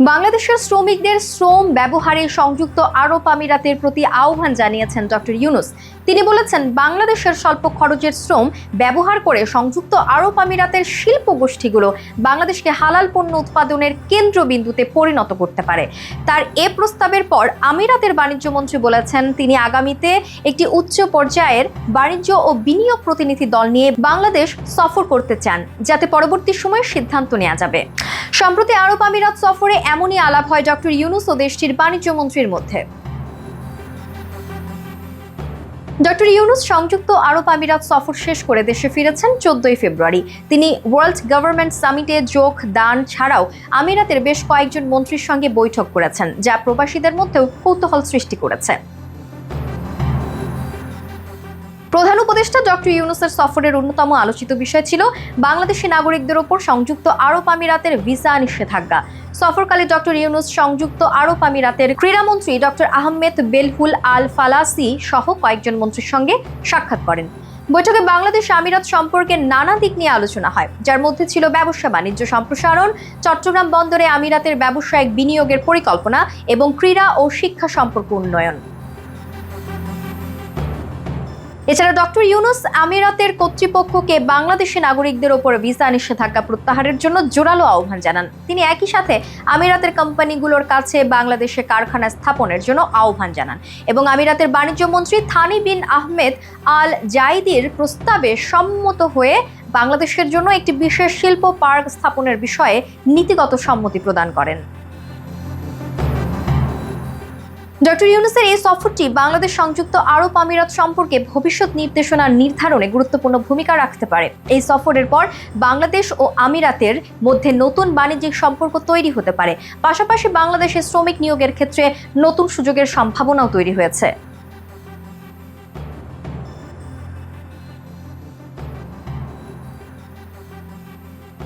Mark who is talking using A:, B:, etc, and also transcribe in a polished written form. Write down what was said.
A: বাংলাদেশের শ্রমিকদের শ্রম ব্যবহারে সংযুক্ত আরব আমিরাতের প্রতি আহ্বান জানিয়েছেন ডক্টর ইউনূস। তিনি বলেছেন, বাংলাদেশের স্বল্প খরচের শ্রম ব্যবহার করে সংযুক্ত আরব আমিরাতের শিল্প গোষ্ঠীগুলো বাংলাদেশকে হালাল পণ্য উৎপাদনের কেন্দ্রবিন্দুতে পরিণত করতে পারে। তার এ প্রস্তাবের পর আমিরাতের বাণিজ্য মন্ত্রী বলেছেন, তিনি আগামীতে একটি উচ্চ পর্যায়ের বাণিজ্য ও বিনিয়োগ প্রতিনিধি দল নিয়ে বাংলাদেশ সফর করতে চান, যাতে পরবর্তী সময়ে সিদ্ধান্ত নেওয়া যাবে। সম্প্রতি আরব আমিরাত সফরে এমনই আলাপ হয় ডক্টর ইউনূস ও দেশটির বাণিজ্য মন্ত্রীর মধ্যে। ডক্টর ইউনূস সংযুক্ত আরব আমিরাত সফর শেষ করে দেশে ফিরেছেন 14 ফেব্রুয়ারি। তিনি ওয়ার্ল্ড গভর্নমেন্ট সামিটে যোগ দান ছাড়াও আমিরাতের বেশ কয়েকজন মন্ত্রীর সঙ্গে বৈঠক করেছেন, যা প্রবাসীদের মধ্যেও কৌতূহল সৃষ্টি করেছে। প্রধান উপদেষ্টা ডক্টর ইউনূসের সফরের অন্যতম আলোচিত বিষয় ছিল বাংলাদেশি নাগরিকদের ওপর সংযুক্ত আরব আমিরাতের ভিসা নিষেধাজ্ঞা। সফরকালে ডক্টর ইউনূস সংযুক্ত আরব আমিরাতের ক্রীড়ামন্ত্রী ডক্টর আহমেদ বেলহুল আল ফালাসি সহ কয়েকজন মন্ত্রীর সঙ্গে সাক্ষাৎ করেন। বৈঠকে বাংলাদেশ আমিরাত সম্পর্কে নানা দিক নিয়ে আলোচনা হয়, যার মধ্যে ছিল ব্যবসা বাণিজ্য সম্প্রসারণ, চট্টগ্রাম বন্দরে আমিরাতের ব্যবসায়িক বিনিয়োগের পরিকল্পনা এবং ক্রীড়া ও শিক্ষা সম্পর্ক উন্নয়ন। এছাড়া ডক্টর ইউনূস আমিরাতের কর্তৃপক্ষকে বাংলাদেশি নাগরিকদের ওপর ভিসা নিষেধাজ্ঞা প্রত্যাহারের জন্য জোরালো আহ্বান জানান। তিনি একই সাথে আমিরাতের কোম্পানিগুলোর কাছে বাংলাদেশে কারখানা স্থাপনের জন্য আহ্বান জানান এবং আমিরাতের বাণিজ্য মন্ত্রী থানি বিন আহমেদ আল জাইদির প্রস্তাবে সম্মত হয়ে বাংলাদেশের জন্য একটি বিশেষ শিল্প পার্ক স্থাপনের বিষয়ে নীতিগত সম্মতি প্রদান করেন। ডক্টর ইউনূসের এই সফরটি বাংলাদেশ সংযুক্ত আরব আমিরাত সম্পর্কে ভবিষ্যৎ নির্দেশনা নির্ধারণে গুরুত্বপূর্ণ ভূমিকা রাখতে পারে। এই সফরের পর বাংলাদেশ ও আমিরাতের মধ্যে নতুন বাণিজ্যিক সম্পর্ক তৈরি হতে পারে, পাশাপাশি বাংলাদেশে শ্রমিক নিয়োগের ক্ষেত্রে নতুন সুযোগের সম্ভাবনাও তৈরি হয়েছে।